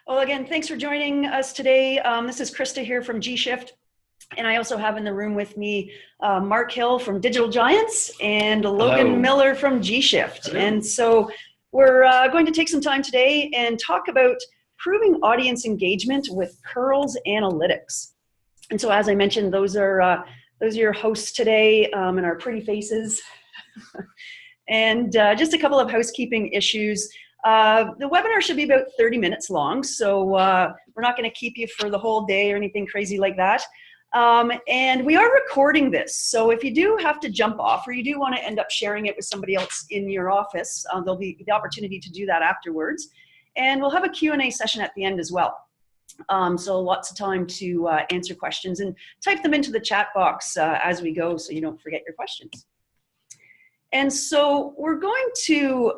Well, again, thanks for joining us today. This is Krista here from gShift. And I also have in the room with me Marc Hill from Digital Giants and Logan Hello. Miller from gShift. Hello. And so we're going to take some time today and talk about proving audience engagement with kurls analytics. And so, as I mentioned, those are your hosts today and our pretty faces. And just a couple of housekeeping issues. The webinar should be about 30 minutes long, so we're not going to keep you for the whole day or anything crazy like that. And we are recording this, so if you do have to jump off or you do want to end up sharing it with somebody else in your office, there'll be the opportunity to do that afterwards. And we'll have a Q&A session at the end as well. So lots of time to answer questions and type them into the chat box as we go so you don't forget your questions. And so we're going to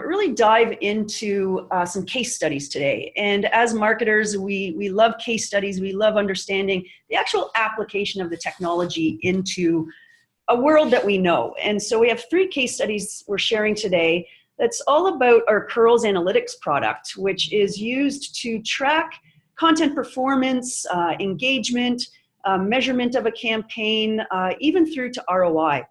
really dive into some case studies today. And as marketers, we love case studies. We love understanding the actual application of the technology into a world that we know. And so we have 3 case studies we're sharing today that's all about our kurls analytics product, which is used to track content performance, engagement, measurement of a campaign, even through to ROI.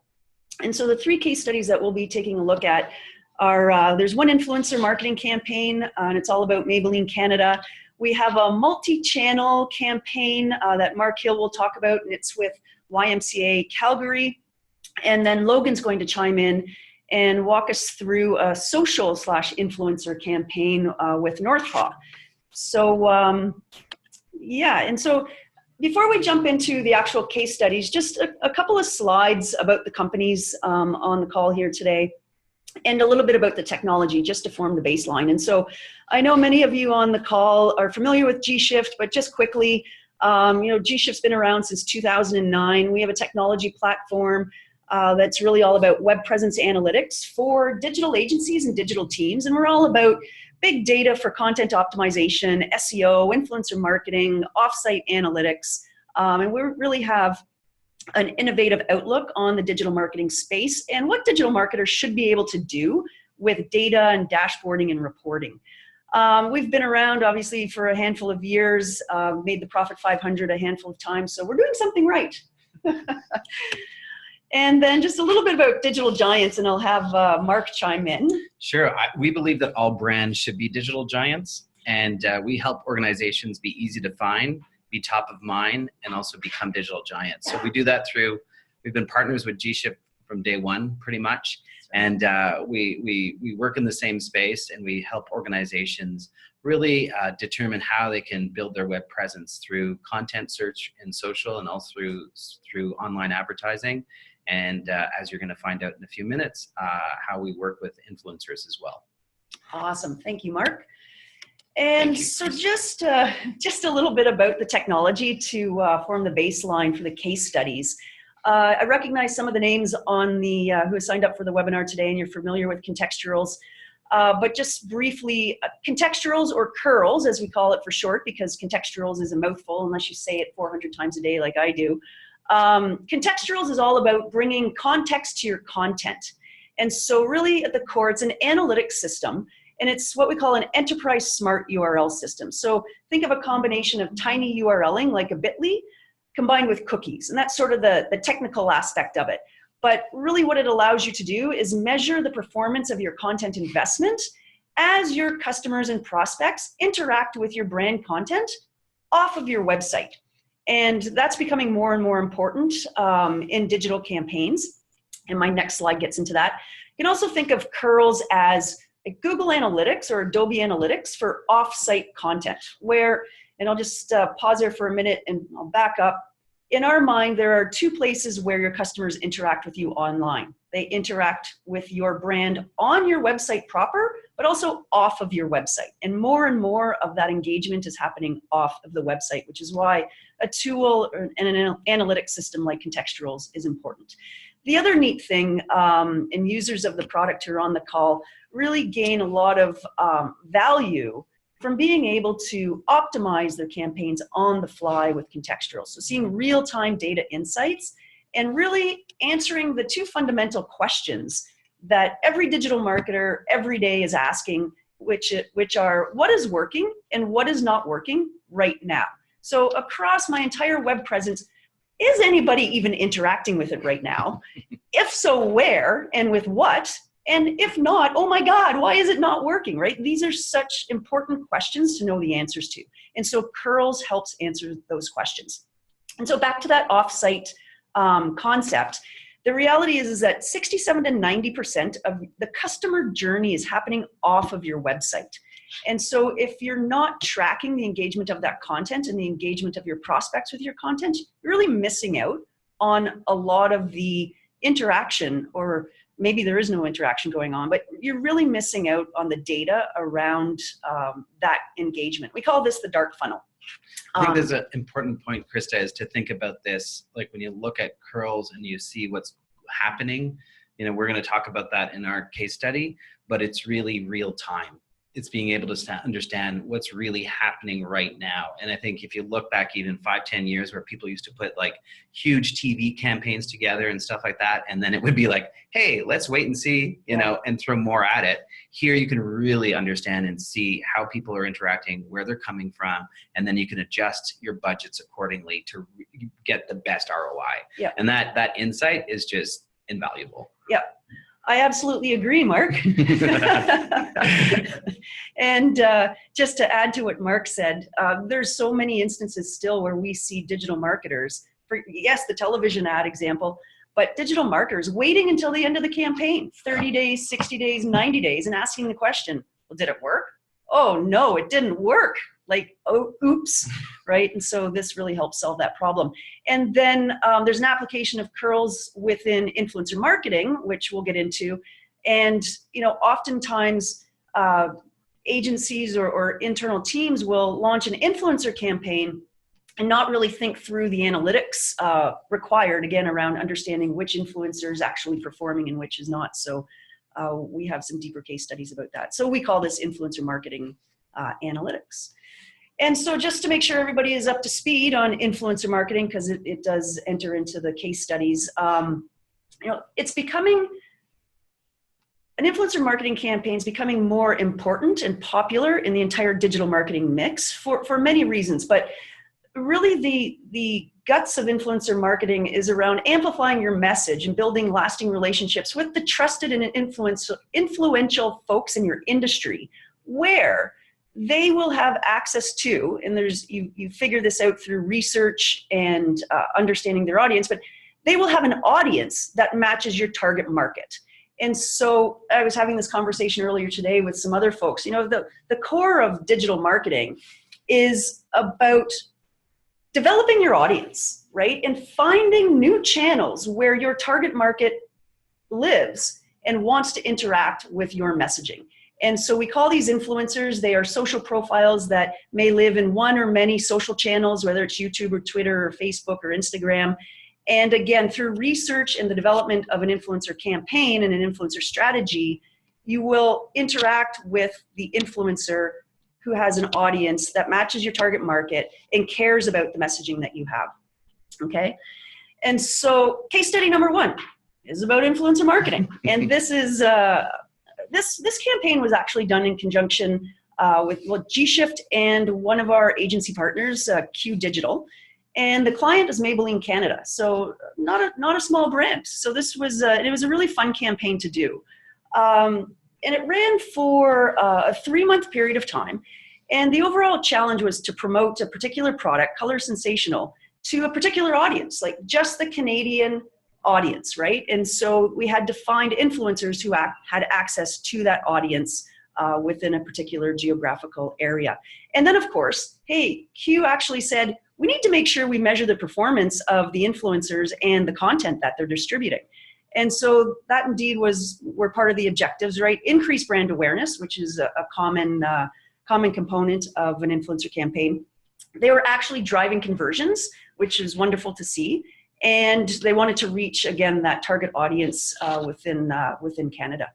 And so the 3 case studies that we'll be taking a look at are, there's one influencer marketing campaign, and it's all about Maybelline Canada. We have a multi-channel campaign that Marc Hill will talk about, and it's with YMCA Calgary. And then Logan's going to chime in and walk us through a social/influencer campaign with Northpaw. So, yeah, and so before we jump into the actual case studies, just a couple of slides about the companies on the call here today, and a little bit about the technology just to form the baseline. And so I know many of you on the call are familiar with gShift, but just quickly, gShift's been around since 2009. We have a technology platform that's really all about web presence analytics for digital agencies and digital teams. And we're all about big data for content optimization, SEO, influencer marketing, offsite analytics, and we really have an innovative outlook on the digital marketing space and what digital marketers should be able to do with data and dashboarding and reporting. We've been around, obviously, for a handful of years, made the Profit 500 a handful of times, so we're doing something right. And then just a little bit about Digital Giants, and I'll have Marc chime in. Sure. We believe that all brands should be digital giants, and we help organizations be easy to find, be top of mind, and also become digital giants. So we do that through, we've been partners with gShift from day one, pretty much, and we work in the same space, and we help organizations really determine how they can build their web presence through content search and social, and also through online advertising. And as you're going to find out in a few minutes, how we work with influencers as well. Awesome. Thank you, Marc. And so just a little bit about the technology to form the baseline for the case studies. I recognize some of the names on the who signed up for the webinar today, and you're familiar with kontextURLs. But just briefly, kontextURLs, or kurls, as we call it for short, because kontextURLs is a mouthful unless you say it 400 times a day like I do. kontextURLs is all about bringing context to your content. And so really at the core, it's an analytics system, and it's what we call an enterprise smart URL system. So think of a combination of tiny URLing like a bit.ly combined with cookies, and that's sort of the technical aspect of it. But really what it allows you to do is measure the performance of your content investment as your customers and prospects interact with your brand content off of your website. And that's becoming more and more important in digital campaigns. And my next slide gets into that. You can also think of kurls as Google Analytics or Adobe Analytics for off-site content, where, and I'll just pause there for a minute and I'll back up. In our mind, there are 2 places where your customers interact with you online. They interact with your brand on your website proper, but also off of your website. And more of that engagement is happening off of the website, which is why a tool and an analytics system like kontextURLs is important. The other neat thing, and users of the product who are on the call really gain a lot of value from being able to optimize their campaigns on the fly with kontextURLs. So seeing real-time data insights and really answering the 2 fundamental questions that every digital marketer every day is asking which are what is working and what is not working right now. So across my entire web presence, is anybody even interacting with it right now? If so, where and with what? And if not, oh my God, why is it not working, right? These are such important questions to know the answers to. And so kurls helps answer those questions. And so back to that offsite concept, the reality is that 67 to 90% of the customer journey is happening off of your website. And so if you're not tracking the engagement of that content and the engagement of your prospects with your content, you're really missing out on a lot of the interaction, or maybe there is no interaction going on, but you're really missing out on the data around that engagement. We call this the dark funnel. I think there's an important point, Krista, is to think about this, like when you look at kurls and you see what's happening, you know, we're going to talk about that in our case study, but it's really real time. It's being able to understand what's really happening right now. And I think if you look back even 5-10 years where people used to put like huge TV campaigns together and stuff like that, and then it would be like, hey, let's wait and see, you know, and throw more at it. Here you can really understand and see how people are interacting, where they're coming from, and then you can adjust your budgets accordingly to get the best ROI. Yeah. And that insight is just invaluable. Yeah. I absolutely agree, Mark. And just to add to what Mark said, there's so many instances still where we see digital marketers, for yes, the television ad example, but digital marketers waiting until the end of the campaign, 30 days, 60 days, 90 days, and asking the question, well, did it work? Oh, no, it didn't work. Like, oh, oops, right? And so this really helps solve that problem. And then there's an application of kurls within influencer marketing, which we'll get into. And, you know, oftentimes agencies or internal teams will launch an influencer campaign and not really think through the analytics required, again, around understanding which influencer is actually performing and which is not. So we have some deeper case studies about that. So we call this influencer marketing analytics. And so just to make sure everybody is up to speed on influencer marketing, because it does enter into the case studies, you know, it's becoming, an influencer marketing campaign is becoming more important and popular in the entire digital marketing mix for many reasons. But really the guts of influencer marketing is around amplifying your message and building lasting relationships with the trusted and influential folks in your industry, where they will have access to, and there's you figure this out through research and understanding their audience, but they will have an audience that matches your target market. And so I was having this conversation earlier today with some other folks. You know, the core of digital marketing is about developing your audience, right? And finding new channels where your target market lives and wants to interact with your messaging. And so we call these influencers. They are social profiles that may live in one or many social channels, whether it's YouTube or Twitter or Facebook or Instagram. And again, through research and the development of an influencer campaign and an influencer strategy, you will interact with the influencer who has an audience that matches your target market and cares about the messaging that you have, okay? And so case study number 1 is about influencer marketing. And this is, this campaign was actually done in conjunction with gShift and one of our agency partners, Q Digital. And the client is Maybelline Canada, so not a small brand. So this was, it was a really fun campaign to do. And it ran for a 3-month period of time. And the overall challenge was to promote a particular product, Color Sensational, to a particular audience, like just the Canadian audience, right? And so we had to find influencers who had access to that audience within a particular geographical area. And then of course, hey, Q actually said, we need to make sure we measure the performance of the influencers and the content that they're distributing. And so that indeed were part of the objectives, right? Increase brand awareness, which is a common component of an influencer campaign. They were actually driving conversions, which is wonderful to see. And they wanted to reach, again, that target audience within Canada.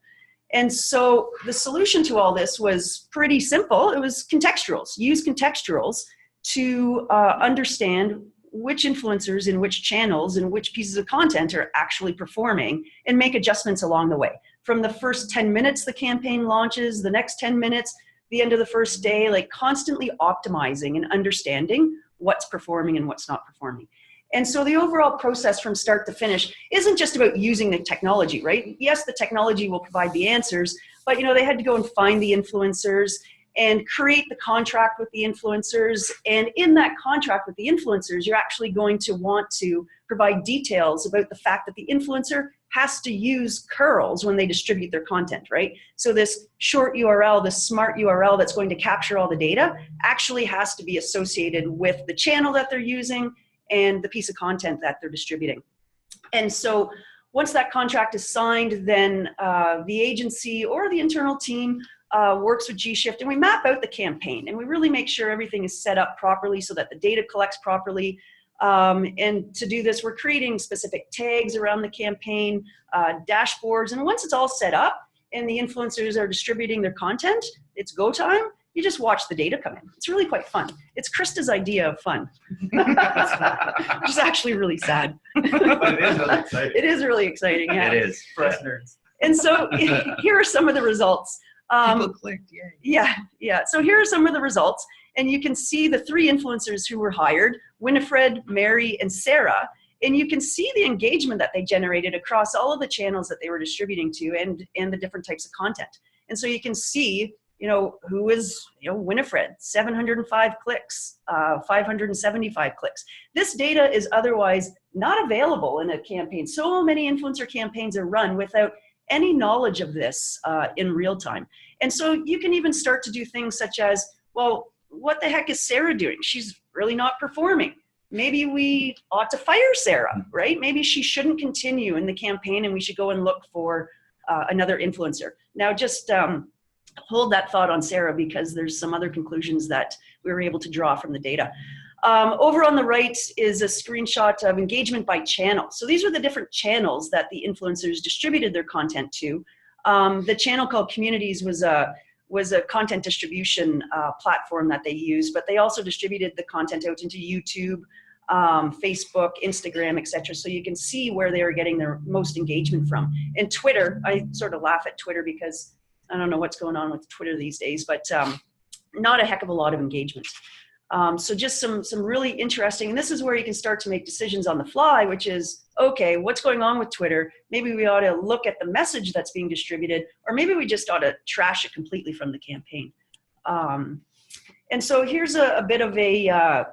And so the solution to all this was pretty simple. It was contextuals. Use contextuals to understand which influencers in which channels and which pieces of content are actually performing and make adjustments along the way. from the first 10 minutes the campaign launches, the next 10 minutes, the end of the first day, like constantly optimizing and understanding what's performing and what's not performing. And so the overall process from start to finish isn't just about using the technology, right? Yes, the technology will provide the answers, but they had to go and find the influencers and create the contract with the influencers. And in that contract with the influencers, you're actually going to want to provide details about the fact that the influencer has to use kurls when they distribute their content, right? So this short URL, this smart URL that's going to capture all the data actually has to be associated with the channel that they're using and the piece of content that they're distributing. And so once that contract is signed, then the agency or the internal team works with gShift, and we map out the campaign, and we really make sure everything is set up properly so that the data collects properly. And to do this, we're creating specific tags around the campaign, dashboards, and once it's all set up and the influencers are distributing their content, it's go time. You just watch the data come in. It's really quite fun. It's Krista's idea of fun, which is actually really sad. But it is really exciting. It is really exciting, yeah. It is. For us nerds. And so here are some of the results. People clicked, yay. Yeah. So here are some of the results. And you can see the 3 influencers who were hired, Winifred, Mary, and Sarah. And you can see the engagement that they generated across all of the channels that they were distributing to and the different types of content. And so you can see, who is, Winifred, 705 clicks, 575 clicks. This data is otherwise not available in a campaign. So many influencer campaigns are run without any knowledge of this in real time. And so you can even start to do things such as, well, what the heck is Sarah doing? She's really not performing. Maybe we ought to fire Sarah, right? Maybe she shouldn't continue in the campaign and we should go and look for another influencer. Now just hold that thought on Sarah, because there's some other conclusions that we were able to draw from the data. Over on the right is a screenshot of engagement by channel. So these are the different channels that the influencers distributed their content to. The channel called Communities was a content distribution platform that they used, but they also distributed the content out into YouTube, Facebook, Instagram, etc. So you can see where they are getting their most engagement from. And Twitter, I sort of laugh at Twitter because I don't know what's going on with Twitter these days, but not a heck of a lot of engagement. So just some really interesting, and this is where you can start to make decisions on the fly, which is, okay, what's going on with Twitter? Maybe we ought to look at the message that's being distributed, or maybe we just ought to trash it completely from the campaign. And so here's a bit of a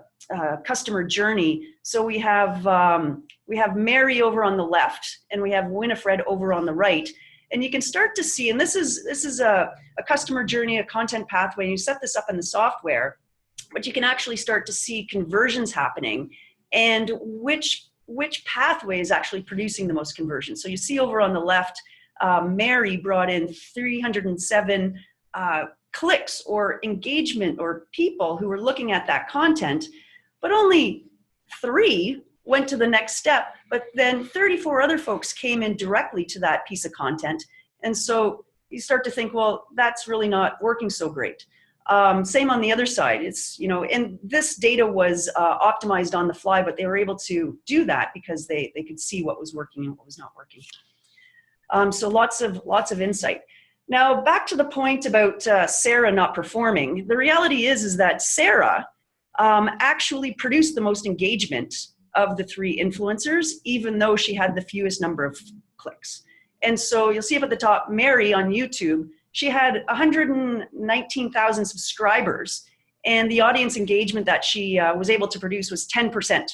customer journey. So we have Mary over on the left, and we have Winifred over on the right. And you can start to see, and this is a customer journey, a content pathway, and you set this up in the software, but you can actually start to see conversions happening and which pathway is actually producing the most conversions. So you see over on the left, Mary brought in 307 clicks or engagement or people who were looking at that content, but only 3 went to the next step, but then 34 other folks came in directly to that piece of content. And so you start to think, well, that's really not working so great. Same on the other side. It's, and this data was optimized on the fly, but they were able to do that because they could see what was working and what was not working. So lots of insight. Now back to the point about Sarah not performing. The reality is that Sarah actually produced the most engagement of the 3 influencers, even though she had the fewest number of clicks. And so you'll see up at the top, Mary on YouTube, she had 119,000 subscribers, and the audience engagement that she was able to produce was 10%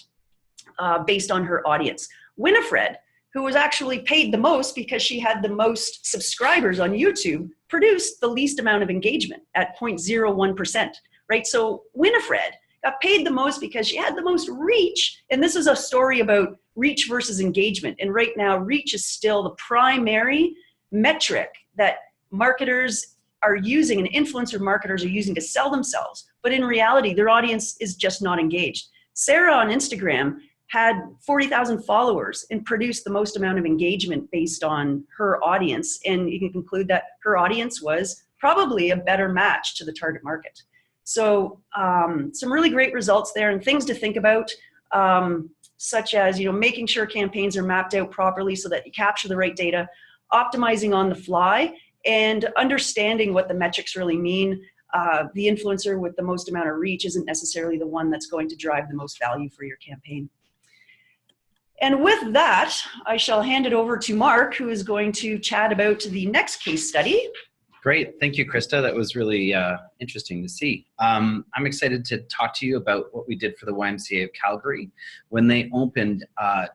based on her audience. Winifred, who was actually paid the most because she had the most subscribers on YouTube, produced the least amount of engagement at 0.01%, right? So Winifred got paid the most because she had the most reach, and this is a story about reach versus engagement. And right now, reach is still the primary metric that marketers are using and influencer marketers are using to sell themselves. But in reality, their audience is just not engaged. Sarah on Instagram had 40,000 followers and produced the most amount of engagement based on her audience. And you can conclude that her audience was probably a better match to the target market. So some really great results there, and things to think about, such as making sure campaigns are mapped out properly so that you capture the right data. optimizing on the fly, and understanding what the metrics really mean. The influencer with the most amount of reach isn't necessarily the one that's going to drive the most value for your campaign. And with that, I shall hand it over to Marc, who is going to chat about the next case study. Great. Thank you, Krista. That was really interesting to see. I'm excited to talk to you about what we did for the YMCA of Calgary when they opened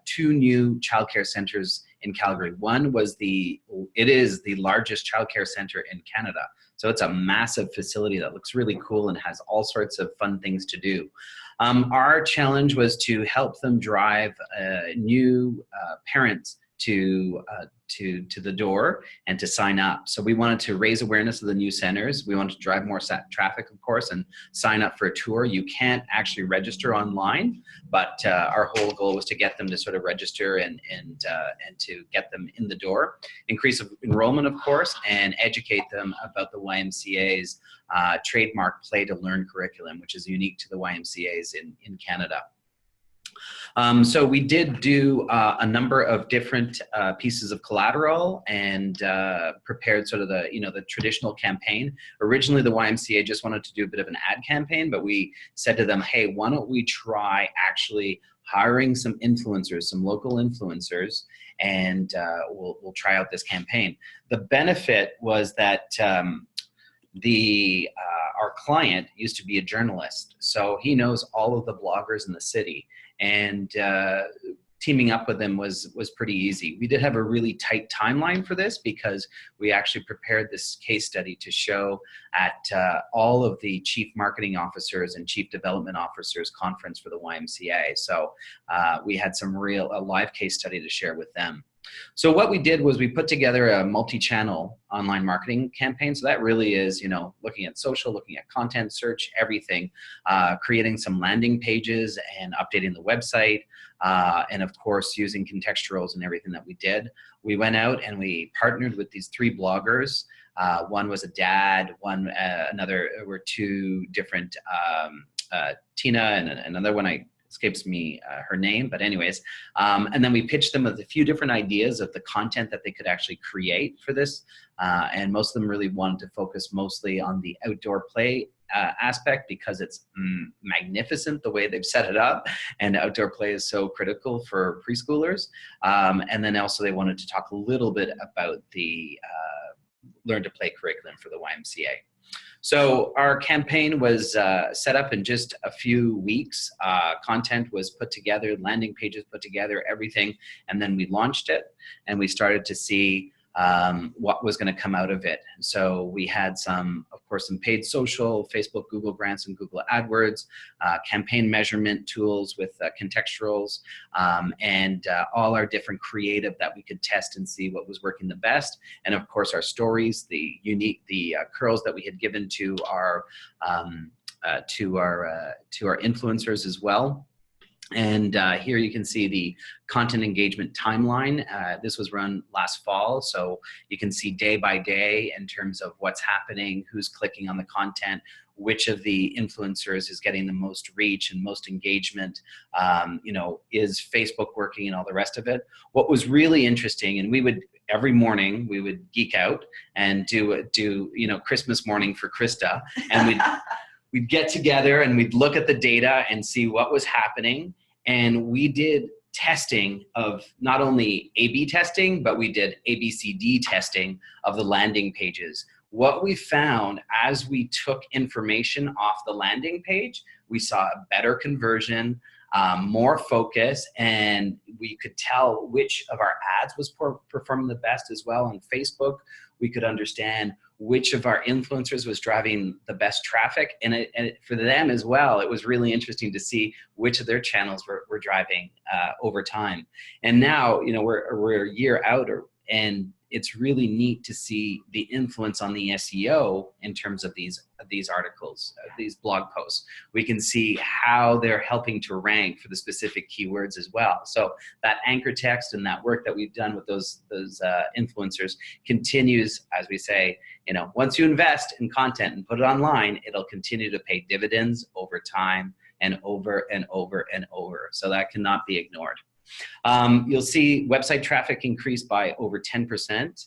2 new childcare centers in Calgary. One was it is the largest childcare center in Canada. So it's a massive facility that looks really cool and has all sorts of fun things to do. Our challenge was to help them drive new parents to the door and to sign up. So we wanted to raise awareness of the new centers. We wanted to drive more traffic, of course, and sign up for a tour. You can't actually register online, but our whole goal was to get them to sort of register and to get them in the door, increase enrollment, of course, and educate them about the YMCA's trademark Play to Learn curriculum, which is unique to the YMCA's in Canada. So we did do a number of different pieces of collateral and prepared sort of the traditional campaign. Originally, the YMCA just wanted to do a bit of an ad campaign, but we said to them, hey, why don't we try actually hiring some influencers, some local influencers, and we'll try out this campaign. The benefit was that our client used to be a journalist, so he knows all of the bloggers in the city, and teaming up with them was pretty easy. We did have a really tight timeline for this because we actually prepared this case study to show at all of the chief marketing officers and chief development officers conference for the YMCA. So we had a live case study to share with them. So what we did was we put together a multi-channel online marketing campaign. So that really is, looking at social, looking at content, search, everything, creating some landing pages and updating the website, and of course using kontextURLs and everything that we did. We went out and we partnered with these 3 bloggers. One was a dad, another were 2 different, Tina and another one escapes me her name, but anyways, and then we pitched them with a few different ideas of the content that they could actually create for this, and most of them really wanted to focus mostly on the outdoor play aspect because it's magnificent the way they've set it up, and outdoor play is so critical for preschoolers, and then also they wanted to talk a little bit about the Learn to Play curriculum for the YMCA. So our campaign was set up in just a few weeks. Content was put together, landing pages put together, everything, and then we launched it, and we started to see what was going to come out of it. So we had of course, some paid social, Facebook, Google grants, and Google AdWords, campaign measurement tools with kontextURLs, and all our different creative that we could test and see what was working the best. And of course, our stories, the curls that we had given to our influencers as well. And here you can see the content engagement timeline. This was run last fall, so you can see day by day in terms of what's happening, who's clicking on the content, which of the influencers is getting the most reach and most engagement, is Facebook working and all the rest of it. What was really interesting, and every morning we would geek out and do Christmas morning for Krista, and we'd get together and we'd look at the data and see what was happening. And we did testing of not only A/B testing, but we did ABCD testing of the landing pages. What we found as we took information off the landing page, we saw a better conversion, more focus, and we could tell which of our ads was performing the best as well. On Facebook, we could understand which of our influencers was driving the best traffic, and for them as well, it was really interesting to see which of their channels were driving over time. And now, we're a year out, and it's really neat to see the influence on the SEO in terms of these articles, these blog posts. We can see how they're helping to rank for the specific keywords as well. So that anchor text and that work that we've done with those influencers continues, as we say, once you invest in content and put it online, it'll continue to pay dividends over time and over and over and over. So that cannot be ignored. You'll see website traffic increased by over 10%.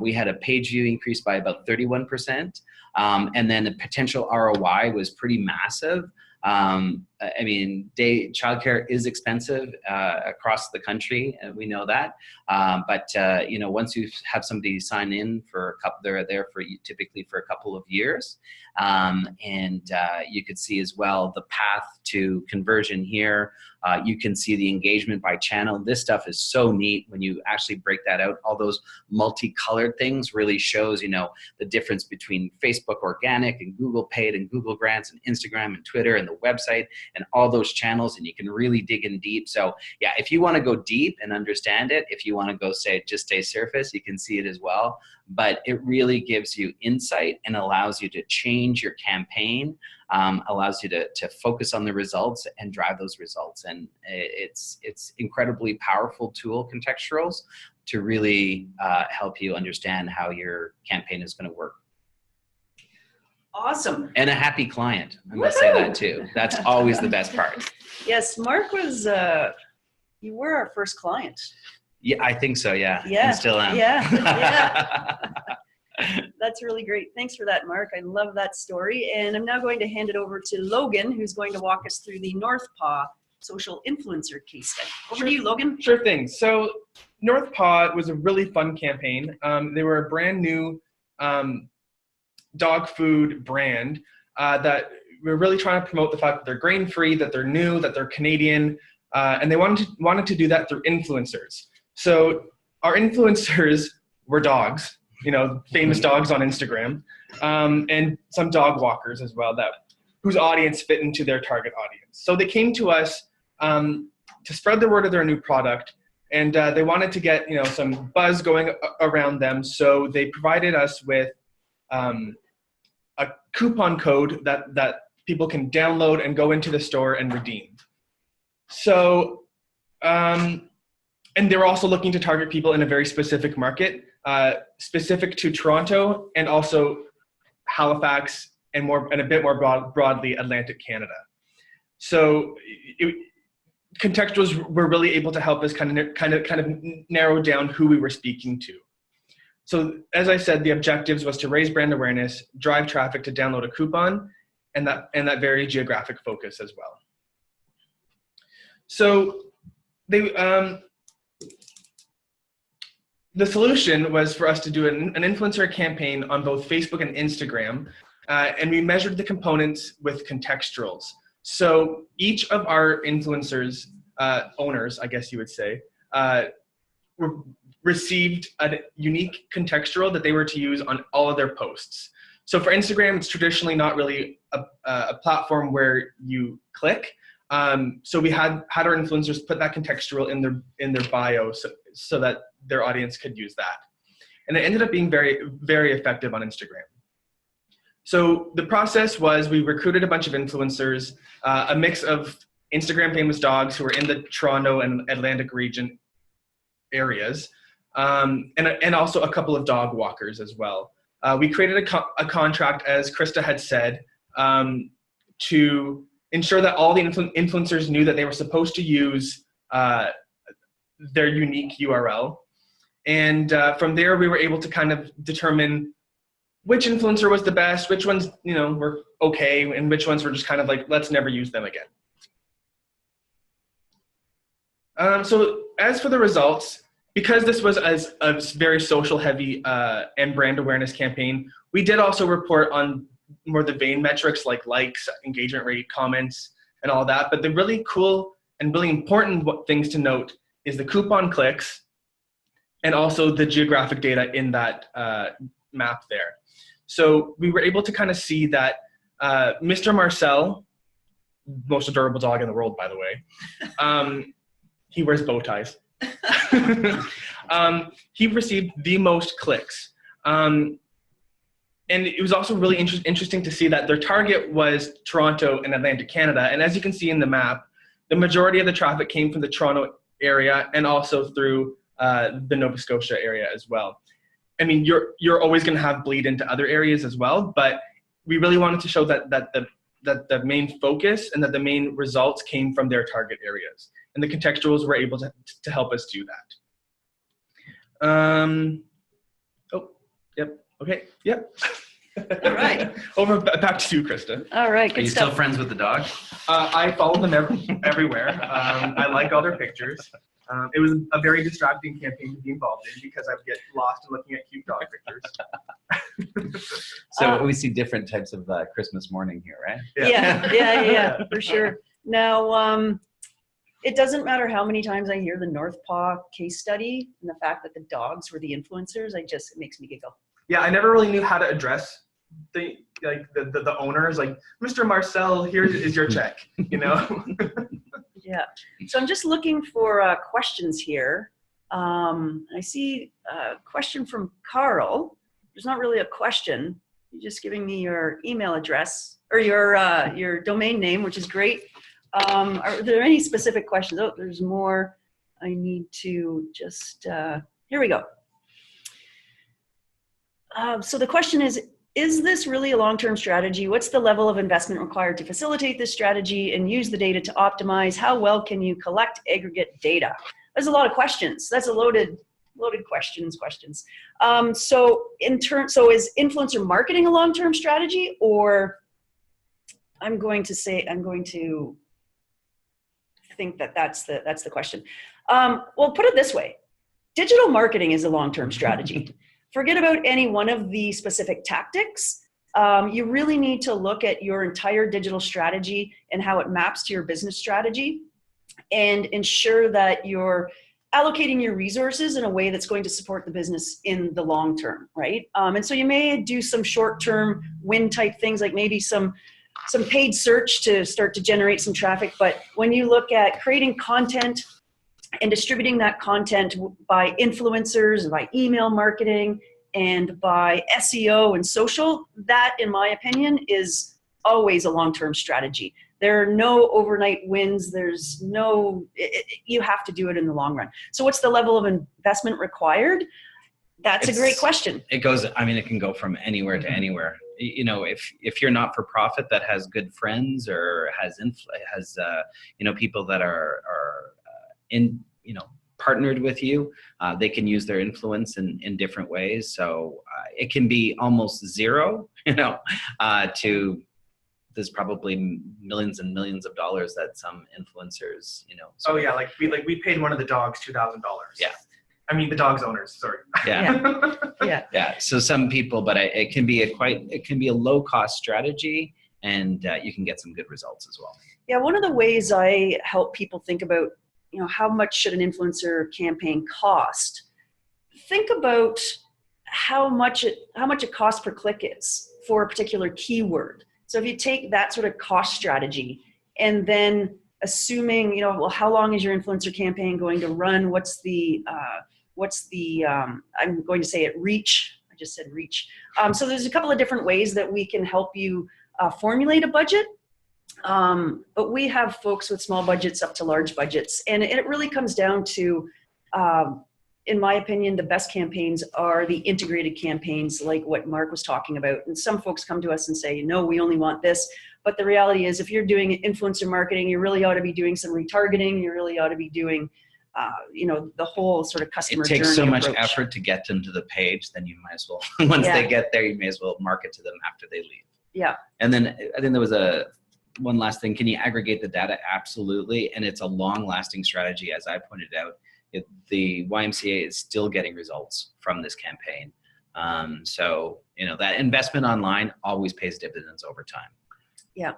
We had a page view increase by about 31%. And then the potential ROI was pretty massive. I mean, childcare is expensive across the country, and we know that. But you know, once you have somebody sign in for a couple, they're there for typically for a couple of years, and you could see as well the path to conversion here. You can see the engagement by channel. This stuff is so neat when you actually break that out. All those multicolored things really shows, you know, the difference between Facebook organic and Google paid and Google grants and Instagram and Twitter and the website and all those channels, and you can really dig in deep. So yeah, if you want to go deep and understand it, if you want to go just stay surface, you can see it as well. But it really gives you insight and allows you to change your campaign, allows you to focus on the results and drive those results. And it's incredibly powerful tool, kontextURLs, to really help you understand how your campaign is going to work. Awesome. And a happy client. I must say that too. That's always the best part. Yes, Marc was, you were our first client. Yeah, I think so, yeah. Yeah. And still am. Yeah, yeah. That's really great. Thanks for that, Marc. I love that story. And I'm now going to hand it over to Logan, who's going to walk us through the North Paw social influencer case study. Over to you, Logan. Sure thing. So North Paw was a really fun campaign. They were a brand new dog food brand that we're really trying to promote the fact that they're grain-free, that they're new, that they're Canadian, and they wanted to do that through influencers. So our influencers were dogs, you know, famous dogs on Instagram, and some dog walkers as well, whose audience fit into their target audience. So they came to us to spread the word of their new product, and they wanted to get, you know, some buzz going around them. So they provided us with a coupon code that people can download and go into the store and redeem. So, and they were also looking to target people in a very specific market, specific to Toronto and also Halifax and a bit more broadly Atlantic Canada. So kontextURLs were really able to help us kind of narrow down who we were speaking to. So as I said, the objectives was to raise brand awareness, drive traffic to download a coupon, and that very geographic focus as well. So the solution was for us to do an influencer campaign on both Facebook and Instagram, and we measured the components with kontextURLs. So each of our influencers, owners, I guess you would say, received a unique kontextURL that they were to use on all of their posts. So for Instagram, it's traditionally not really a platform where you click. So we had our influencers put that kontextURL in their bio so that their audience could use that. And it ended up being very, very effective on Instagram. So the process was we recruited a bunch of influencers, a mix of Instagram famous dogs who were in the Toronto and Atlantic region areas, and also a couple of dog walkers as well. We created a contract, as Krista had said, to ensure that all the influencers knew that they were supposed to use their unique URL. And from there, we were able to kind of determine which influencer was the best, which ones, you know, were okay, and which ones were just kind of like, let's never use them again. So as for the results, because this was a very social heavy and brand awareness campaign, we did also report on more the vain metrics like likes, engagement rate, comments, and all that. But the really cool and really important things to note is the coupon clicks and also the geographic data in that map there. So we were able to kind of see that Mr. Marcel, most adorable dog in the world, by the way, he wears bow ties. He received the most clicks. And it was also really interesting to see that their target was Toronto and Atlantic Canada. And as you can see in the map, the majority of the traffic came from the Toronto area and also through the Nova Scotia area as well. I mean, you're always going to have bleed into other areas as well, but we really wanted to show that the main focus and that the main results came from their target areas. And the contextuals were able to help us do that. Yep. Okay. Yep. All right. Back to you, Krista. All right. Are Good you stuff. still friends with the dog? I follow them everywhere. I like all their pictures. It was a very distracting campaign to be involved in because I would get lost in looking at cute dog pictures. So we see different types of Christmas morning here, right? Yeah, for sure. Now, it doesn't matter how many times I hear the North Paw case study and the fact that the dogs were the influencers, it makes me giggle. Yeah, I never really knew how to address the owners. Like, Mr. Marcel, here is your check, you know? Yeah. So I'm just looking for questions here. I see a question from Carl. There's not really a question. You're just giving me your email address or your domain name, which is great. Are there any specific questions? Oh, there's more. I need to just, here we go. So the question is this really a long-term strategy? What's the level of investment required to facilitate this strategy and use the data to optimize? How well can you collect aggregate data? There's a lot of questions. That's a loaded questions. So is influencer marketing a long-term strategy, or I'm going to think that's the question. Well, put it this way. Digital marketing is a long-term strategy. Forget about any one of the specific tactics. You really need to look at your entire digital strategy and how it maps to your business strategy and ensure that you're allocating your resources in a way that's going to support the business in the long term, right? And so you may do some short-term win type things, like maybe some paid search to start to generate some traffic. But when you look at creating content and distributing that content by influencers, by email marketing, and by SEO and social, that, in my opinion, is always a long-term strategy. There are no overnight wins. You have to do it in the long run. So what's the level of investment required? That's a great question. It can go from anywhere to anywhere. You know, if you're not for profit that has good friends or has people that are partnered with you, they can use their influence in different ways. So it can be almost zero, to there's probably millions and millions of dollars that some influencers, Oh yeah, we paid one of the dogs $2,000. Yeah. I mean the dog's owners, sorry. Yeah. Yeah. So some people, but it can be a low cost strategy, and you can get some good results as well. Yeah, one of the ways I help people think about, how much should an influencer campaign cost? Think about how much it costs per click is for a particular keyword. So if you take that sort of cost strategy and then assuming, how long is your influencer campaign going to run? What's the I'm going to say it, reach. I just said reach. So there's a couple of different ways that we can help you formulate a budget. But we have folks with small budgets up to large budgets. And it really comes down to, in my opinion, the best campaigns are the integrated campaigns like what Marc was talking about. And some folks come to us and say, no, we only want this. But the reality is if you're doing influencer marketing, you really ought to be doing some retargeting. You really ought to be doing, the whole sort of customer journey. It takes so much approach. effort to get them to the page, then you might as well, once they get there, you may as well market to them after they leave. Yeah. And then I think there was one last thing. Can you aggregate the data? Absolutely. And it's a long-lasting strategy, as I pointed out. The YMCA is still getting results from this campaign. So, that investment online always pays dividends over time. Yeah.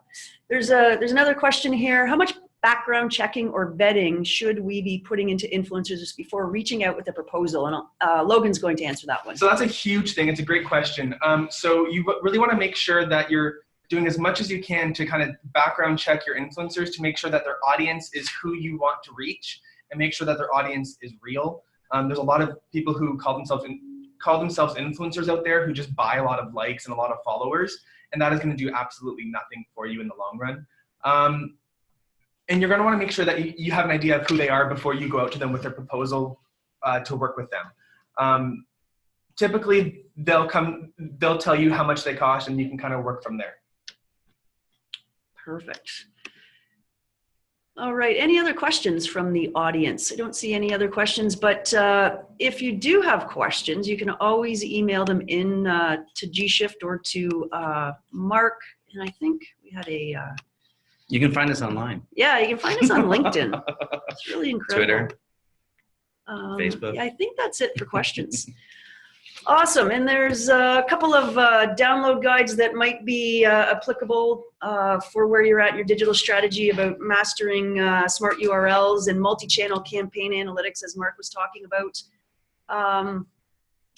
There's another question here. How much background checking or vetting should we be putting into influencers before reaching out with a proposal? And Logan's going to answer that one. So that's a huge thing. It's a great question. So you really want to make sure that you're doing as much as you can to kind of background check your influencers to make sure that their audience is who you want to reach and make sure that their audience is real. There's a lot of people who call themselves influencers out there who just buy a lot of likes and a lot of followers, and that is going to do absolutely nothing for you in the long run. And you're going to want to make sure that you have an idea of who they are before you go out to them with their proposal to work with them. Typically, they'll tell you how much they cost, and you can kind of work from there. Perfect. All right, any other questions from the audience? I don't see any other questions, but if you do have questions, you can always email them in to gShift or to Mark. And I think we had a... You can find us online. Yeah, you can find us on LinkedIn. It's really incredible. Twitter, Facebook. Yeah, I think that's it for questions. Awesome, and there's a couple of download guides that might be applicable for where you're at in your digital strategy about mastering smart URLs and multi-channel campaign analytics, as Mark was talking about.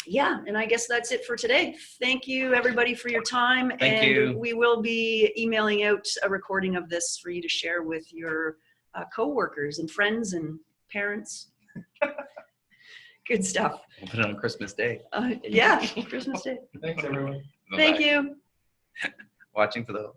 Yeah, and I guess that's it for today. Thank you, everybody, for your time. Thank you. We will be emailing out a recording of this for you to share with your coworkers and friends and parents. Good stuff. We'll put it on Christmas Day. Yeah, Christmas Day. Thanks, everyone. Thank you. Watching for the